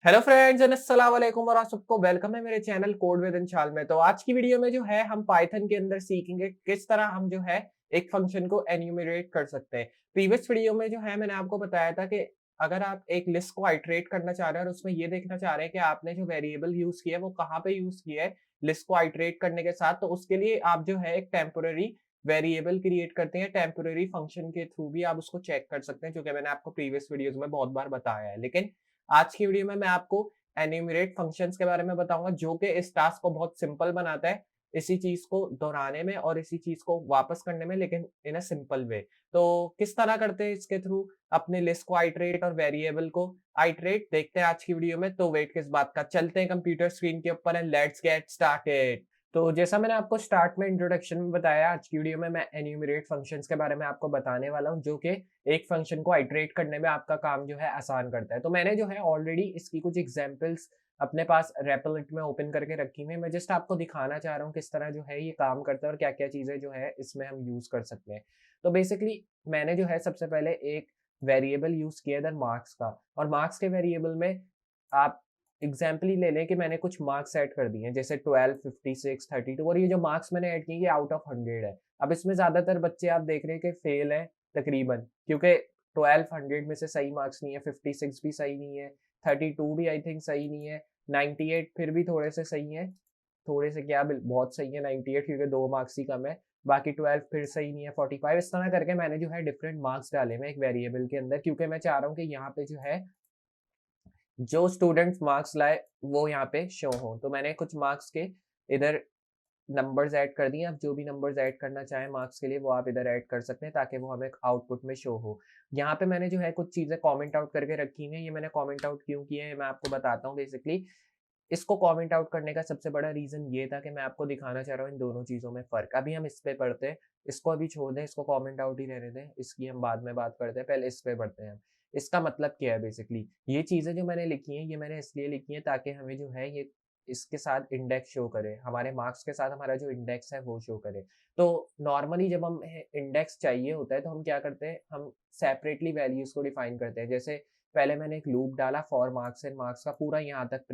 Hello friends and अस्सलाम वालेकुम और आप सबको वेलकम है मेरे चैनल कोड विद इंशाल में। तो आज की वीडियो में जो है हम पाइथन के अंदर सीखेंगे किस तरह हम जो है एक फंक्शन को एन्यूमरेट कर सकते हैं। प्रीवियस वीडियो में जो है मैंने आपको बताया था कि अगर आप एक लिस्ट को आइटरेट करना चाह रहे हैं और उसमें ये देखना चाह रहे हैं कि आपने जो वेरिएबल यूज किया है वो कहाँ पे यूज किया है लिस्ट को आइटरेट करने के साथ, तो उसके लिए आप जो है एक टेम्पोररी वेरिएबल क्रिएट करते हैं। टेम्पोररी फंक्शन के थ्रू भी आप उसको चेक कर सकते हैं, जो कि मैंने आपको प्रीवियस वीडियोज में बहुत बार बताया है। लेकिन आज की वीडियो में मैं आपको एन्यूमरेट फंक्शंस के बारे में बताऊंगा, जो कि इस टास्क को बहुत सिंपल बनाता है, इसी चीज को दोहराने में और इसी चीज को वापस करने में, लेकिन इन अ सिंपल वे। तो किस तरह करते हैं इसके थ्रू अपने लिस्ट को आइटरेट और वेरिएबल को आइटरेट, देखते हैं आज की वीडियो में। तो वेट किस बात का, चलते हैं कंप्यूटर स्क्रीन के ऊपर एंड लेट्स गेट स्टार्टेड। तो जैसा मैंने आपको स्टार्ट में इंट्रोडक्शन में बताया, आज की वीडियो में मैं एन्यूमरेट फंक्शंस के बारे में आपको बताने वाला हूं, जो कि एक फंक्शन को आइटरेट करने में आपका काम जो है आसान करता है। तो मैंने जो है ऑलरेडी इसकी कुछ एग्जांपल्स अपने पास रेपलिट में ओपन करके रखी हुई है। मैं जस्ट आपको दिखाना चाह रहा हूँ किस तरह जो है ये काम करता है और क्या क्या चीजें जो है इसमें हम यूज कर सकते हैं। तो बेसिकली मैंने जो है सबसे पहले एक वेरिएबल यूज किया इधर मार्क्स का, और मार्क्स के वेरिएबल में आप एग्जाम्पल ही ले लें कि मैंने कुछ मार्क्स ऐड कर दिए हैं, जैसे 12, 56, 32, और ये जो मार्क्स मैंने ऐड किए ये आउट ऑफ 100 है। अब इसमें ज्यादातर बच्चे आप देख रहे हैं कि फेल है तकरीबन, क्योंकि 12 100 में से सही मार्क्स नहीं है, 56 भी सही नहीं है, 32 भी आई थिंक सही नहीं है, 98 फिर भी थोड़े से सही है, थोड़े से क्या बहुत सही है 98, क्योंकि 2 मार्क्स ही कम है। बाकी 12 फिर सही नहीं है, 45 इस तरह करके मैंने जो है डिफरेंट मार्क्स डाले मैं एक वेरिएबल के अंदर, क्योंकि मैं चाह रहा हूँ कि यहाँ पे जो है जो स्टूडेंट्स मार्क्स लाए वो यहाँ पे शो हो। तो मैंने कुछ मार्क्स के इधर नंबर्स ऐड कर दिए। अब जो भी नंबर्स ऐड करना चाहें मार्क्स के लिए वो आप इधर ऐड कर सकते हैं, ताकि वो हमें आउटपुट में शो हो। यहाँ पे मैंने जो है कुछ चीजें कमेंट आउट करके रखी हुई हैं। ये मैंने कमेंट आउट क्यों किए हैं मैं आपको बताता हूँ। बेसिकली इसको कमेंट आउट करने का सबसे बड़ा रीजन ये था कि मैं आपको दिखाना चाह रहा हूँ इन दोनों चीजों में फर्क। अभी हम इस पे पढ़ते हैं, इसको अभी छोड़ दें, इसको कमेंट आउट ही रहने दें, इसकी हम बाद में बात करते हैं, पहले इस पे पढ़ते हैं। इसका मतलब क्या है, बेसिकली ये चीजें जो मैंने लिखी हैं ये मैंने इसलिए लिखी है ताकि हमें जो है ये इसके साथ इंडेक्स शो करे, हमारे मार्क्स के साथ हमारा जो इंडेक्स है वो शो करे। तो नॉर्मली जब हम इंडेक्स चाहिए होता है तो हम क्या करते हैं, हम सेपरेटली वैल्यूज को डिफाइन करते हैं। जैसे पहले मैंने एक लूप डाला फॉर मार्क्स एंड मार्क्स का, पूरा यहाँ तक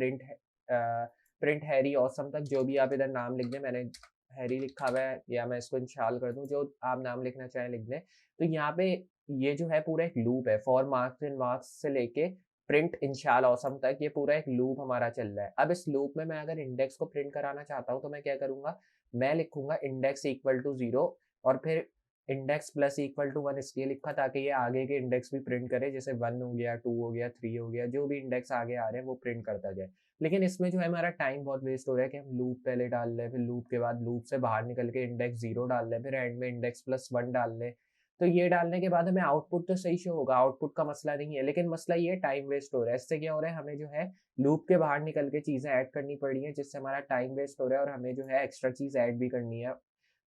प्रिंट हैरी ऑसम तक, जो भी आप इधर नाम लिख दें, मैंने हैरी लिखा हुआ है या मैं इसको इंशाल कर दूं, जो आप नाम लिखना चाहें लिख दें। तो यहाँ पे ये जो है पूरा एक लूप है, फॉर मार्क्स एंड मार्क्स से लेके प्रिंट इंशाल ऑसम तक, ये पूरा एक लूप हमारा चल रहा है। अब इस लूप में मैं अगर इंडेक्स को प्रिंट कराना चाहता हूँ तो मैं क्या करूंगा, मैं लिखूंगा इंडेक्स इक्वल टू 0 और फिर इंडेक्स प्लस इक्वल टू 1 इसलिए लिखा ताकि ये आगे के इंडेक्स भी प्रिंट करे, जैसे 1 हो गया, 2 हो गया, 3 हो गया, जो भी इंडेक्स आगे आ रहे हैं वो प्रिंट करता जाए। लेकिन इसमें जो है हमारा टाइम बहुत वेस्ट हो रहा है कि हम लूप पहले डाल लें, फिर लूप के बाद लूप से बाहर निकल के इंडेक्स 0 डाल लें, फिर एंड में इंडेक्स प्लस 1 डाल लें। तो ये डालने के बाद हमें आउटपुट तो सही शो होगा, आउटपुट का मसला नहीं है, लेकिन मसला ये टाइम वेस्ट हो रहा है। इससे क्या हो रहा है, हमें जो है लूप के बाहर निकल के चीजें ऐड करनी पड़ रही है, जिससे हमारा टाइम वेस्ट हो रहा है और हमें जो है एक्स्ट्रा चीज ऐड भी करनी है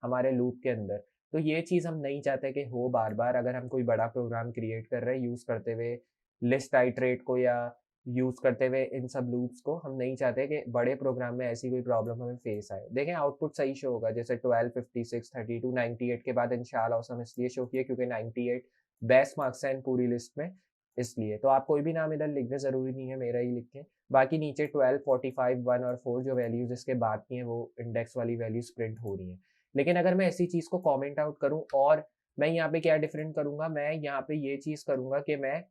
हमारे लूप के अंदर। तो ये चीज हम नहीं चाहते कि हो बार बार, अगर हम कोई बड़ा प्रोग्राम क्रिएट कर रहे हैं यूज करते हुए लिस्ट आइटरेट को या यूज करते हुए इन सब लूप्स को, हम नहीं चाहते कि बड़े प्रोग्राम में ऐसी कोई प्रॉब्लम हमें फेस आए। देखें आउटपुट सही शो होगा, जैसे 12, 56, 32, 98 के बाद इंशाल्लाह हम इसलिए शो किया क्योंकि 98 बेस्ट मार्क्स हैं पूरी लिस्ट में, इसलिए। तो आप कोई भी नाम इधर लिख दें, जरूरी नहीं है मेरा ही लिखें। बाकी नीचे 12, 45, 1 और 4 जो वैल्यूज इसके बाद की हैं वो इंडेक्स वाली वैल्यूज प्रिंट हो रही हैं। लेकिन अगर मैं ऐसी चीज को कमेंट आउट करूं, और मैं यहाँ पे क्या डिफरेंट करूंगा, मैं यहाँ पे ये चीज करूंगा कि मैं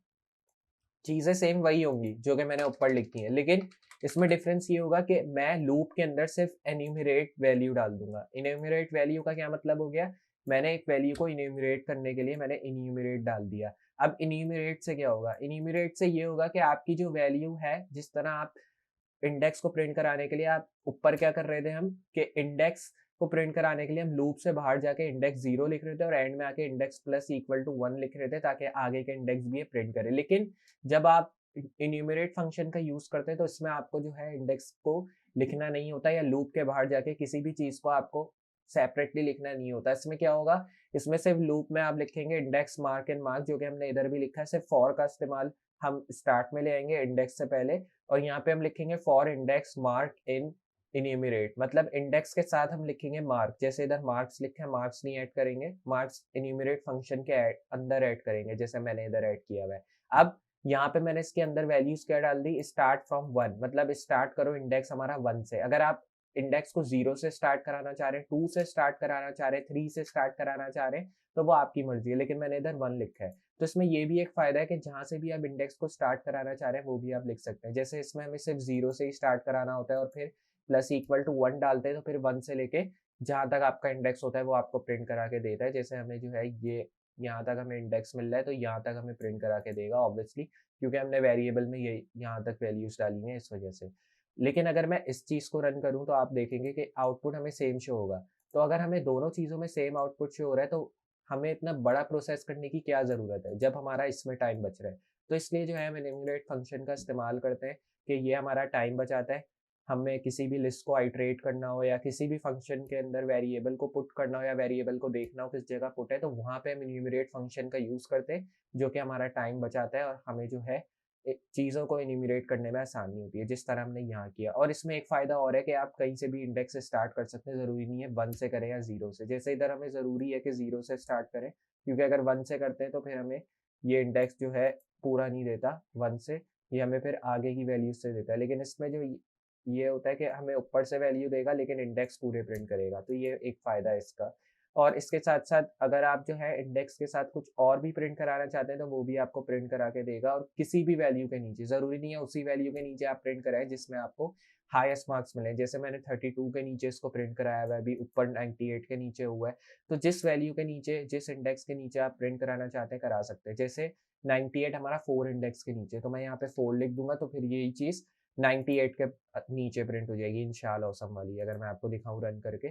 चीजें सेम वही होंगी जो कि मैंने ऊपर लिखी है, लेकिन इसमें डिफरेंस ये होगा कि मैं लूप के अंदर सिर्फ एन्यूमरेट वैल्यू डाल दूंगा। इन्यूमरेट वैल्यू का क्या मतलब हो गया, मैंने एक वैल्यू को इन्यूमरेट करने के लिए मैंने इन्यूमरेट डाल दिया। अब इन्यूमरेट से क्या होगा, इन्यूमरेट से ये होगा कि आपकी जो वैल्यू है, जिस तरह आप इंडेक्स को प्रिंट कराने के लिए आप ऊपर क्या कर रहे थे हम, कि इंडेक्स को प्रिंट कराने के लिए हम लूप से बाहर जाके इंडेक्स 0 लिख रहे थे और एंड में आके इंडेक्स प्लस इक्वल टू 1 लिख रहे थे ताकि आगे के इंडेक्स भी ये प्रिंट करे। लेकिन जब आप इन्यूमरेट फंक्शन का यूज करते हैं तो इसमें आपको जो है इंडेक्स को लिखना नहीं होता, या लूप के बाहर जाके किसी भी चीज को आपको सेपरेटली लिखना नहीं होता। इसमें क्या होगा, इसमें सिर्फ लूप में आप लिखेंगे इंडेक्स मार्क एंड मार्क, जो कि हमने इधर भी लिखा है। सिर्फ फॉर का इस्तेमाल हम स्टार्ट में ले आएंगे इंडेक्स से पहले, और यहाँ पे हम लिखेंगे for index mark in enumerate, मतलब इंडेक्स के साथ हम लिखेंगे मार्क, जैसे इधर मार्क्स लिखे हैं मार्क्स नहीं ऐड करेंगे, मार्क्स इन्यूमरेट फंक्शन के अंदर ऐड करेंगे, जैसे मैंने इधर ऐड किया हुआ है। अब यहाँ पे मैंने इसके अंदर वैल्यूज़ क्या डाल दी, स्टार्ट फ्रॉम 1, मतलब स्टार्ट करो इंडेक्स हमारा 1 से। अगर आप इंडेक्स को 0 से स्टार्ट कराना चाह रहे हैं, 2 से स्टार्ट कराना चाह रहे हैं, 3 से स्टार्ट कराना चाह रहे हैं, तो वो आपकी मर्ज़ी है, लेकिन मैंने इधर 1 लिखा है। तो इसमें ये भी एक फ़ायदा है कि जहाँ से भी आप इंडेक्स को स्टार्ट कराना चाह रहे हैं, वो भी आप लिख सकते हैं। जैसे इसमें हमें सिर्फ़ 0 से ही स्टार्ट कराना होता है और फिर प्लस इक्वल टू 1 डालते हैं, तो फिर 1 से लेके जहाँ तक आपका इंडेक्स होता है, वो आपको प्रिंट करा के देता है। जैसे हमें जो है ये यहाँ तक हमें इंडेक्स मिल रहा है, तो यहाँ तक हमें प्रिंट करा के देगा ऑब्वियसली, क्योंकि हमने वेरिएबल में ये यहाँ तक वैल्यूज़ डाली हैं इस वजह से। लेकिन अगर मैं इस चीज़ को रन करूँ तो आप देखेंगे कि आउटपुट हमें सेम शो होगा। तो अगर हमें दोनों चीज़ों में सेम आउटपुट शो हो रहा है तो हमें इतना बड़ा प्रोसेस करने की क्या ज़रूरत है, जब हमारा इसमें टाइम बच रहा है। तो इसलिए जो है हम एन्यूमरेट फंक्शन का इस्तेमाल करते हैं कि ये हमारा टाइम बचाता है। हमें किसी भी लिस्ट को आइटरेट करना हो या किसी भी फंक्शन के अंदर वेरिएबल को पुट करना हो या वेरिएबल को देखना हो किस जगह पुट है, तो वहाँ पे हम एन्यूमरेट फंक्शन का यूज़ करते हैं, जो कि हमारा टाइम बचाता है और हमें जो है चीज़ों को एन्यूमरेट करने में आसानी होती है, जिस तरह हमने यहाँ किया। और इसमें एक फ़ायदा और है कि आप कहीं से भी इंडेक्स से स्टार्ट कर सकते हैं, ज़रूरी नहीं है 1 से करें या 0 से। जैसे इधर हमें ज़रूरी है कि 0 से स्टार्ट करें, क्योंकि अगर 1 से करते हैं तो फिर हमें ये इंडेक्स जो है पूरा नहीं देता 1 से, ये हमें फिर आगे की वैल्यूज़ से देता है। लेकिन इसमें जो ये होता है कि हमें ऊपर से वैल्यू देगा लेकिन इंडेक्स पूरे प्रिंट करेगा, तो ये एक फ़ायदा है इसका। और इसके साथ-साथ अगर आप जो है इंडेक्स के साथ कुछ और भी प्रिंट कराना चाहते हैं, तो वो भी आपको प्रिंट करा के देगा और किसी भी वैल्यू के नीचे, ज़रूरी नहीं है उसी वैल्यू के नीचे आप प्रिंट कराएँ जिसमें आपको हाईएस्ट मार्क्स मिले। जैसे मैंने 32 के नीचे इसको प्रिंट कराया हुआ है, अभी ऊपर 98 के नीचे हुआ है। तो जिस वैल्यू के नीचे, जिस इंडेक्स के नीचे आप प्रिंट कराना चाहते हैं, करा सकते हैं। जैसे 98 हमारा 4 इंडेक्स के नीचे, तो मैं यहाँ पे 4 लिख दूँगा, तो फिर यही चीज़ 98 के नीचे प्रिंट हो जाएगी इंशाअल्लाह औसम वाली। अगर मैं आपको दिखाऊँ रन करके,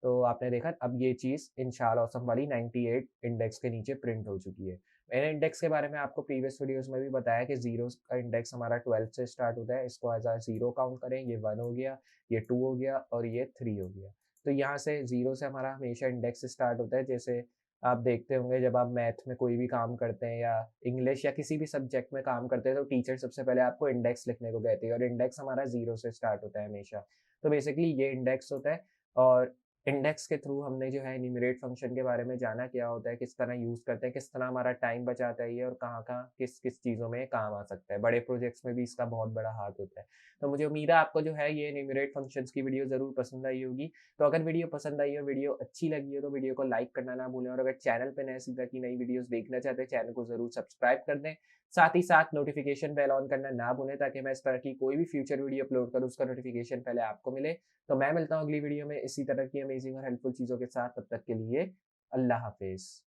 तो आपने देखा अब ये चीज़ इंशाअल्लाह औसम वाली 98 इंडेक्स के नीचे प्रिंट हो चुकी है। मैंने इंडेक्स के बारे में आपको प्रीवियस वीडियोज़ में भी बताया कि ज़ीरोज़ का इंडेक्स हमारा 12 से स्टार्ट होता है। इसको एज़ अ 0 काउंट करें, ये 1 हो गया, ये 2 हो गया और ये 3 हो गया। तो यहाँ से 0 से हमारा हमेशा इंडेक्स स्टार्ट होता है। जैसे आप देखते होंगे जब आप मैथ में कोई भी काम करते हैं या इंग्लिश या किसी भी सब्जेक्ट में काम करते हैं, तो टीचर सबसे पहले आपको इंडेक्स लिखने को कहती है और इंडेक्स हमारा 0 से स्टार्ट होता है हमेशा। तो बेसिकली ये इंडेक्स होता है और इंडेक्स के थ्रू हमने जो है एन्यूमरेट फंक्शन के बारे में जाना, क्या होता है, किस तरह यूज़ करते हैं, किस तरह हमारा टाइम बचाता है ये और कहाँ-कहाँ, किस-किस चीज़ों में काम आ सकता है। बड़े प्रोजेक्ट्स में भी इसका बहुत बड़ा हाथ होता है। तो मुझे उम्मीद है आपको जो है ये एन्यूमरेट फंक्शंस की वीडियो ज़रूर पसंद आई होगी। तो अगर वीडियो पसंद आई हो, वीडियो अच्छी लगी हो, तो वीडियो को लाइक करना ना भूलें और अगर चैनल पे नए इसी तरह की नई वीडियोज़ देखना चाहते हैं, चैनल को ज़रूर सब्सक्राइब कर दें। साथ ही साथ नोटिफ़िकेशन बेल ऑन करना ना भूलें ताकि मैं इस तरह की कोई भी फ्यूचर वीडियो अपलोड करूँ, उसका नोटिफ़िकेशन पहले आपको मिले। तो मैं मिलता हूँ अगली वीडियो में इसी तरह की अमेजिंग और हेल्पफुल चीज़ों के साथ। तब तक के लिए अल्लाह हाफ़िज़।